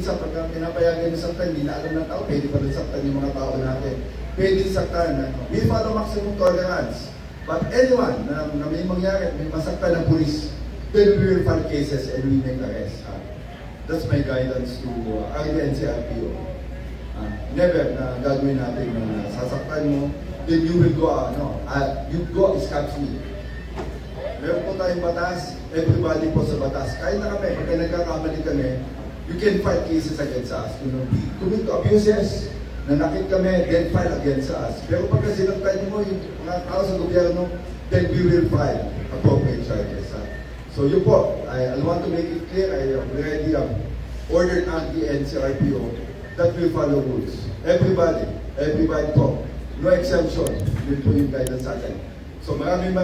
minsan pagka pinapayagan yung saktan, hindi na alam ng tao, pwede pa rin saktan yung mga tao natin. Pwede saktan. We follow maximum tolerance. But anyone na may mangyari, may masaktan ng pulis, then we will file cases and we make arrest. That's my guidance to RDNCRPO. Never na gagawin natin na sasaktan mo, then you will go, you go scot-free. Meron po tayong batas, everybody po sa batas. Kahit na kami, pagka nagkakamali kami, you can file cases against us. Commit to abuses, nanakit kami, then file against us. Pero pagka sinaktan mo yung mga tao sa gobyerno, then we will file appropriate charges. So yun po, I want to make it clear, I already ordered anti-NCRPO that will follow rules. Everybody po, no exemption. Yun po yung guidance sa atin. So maraming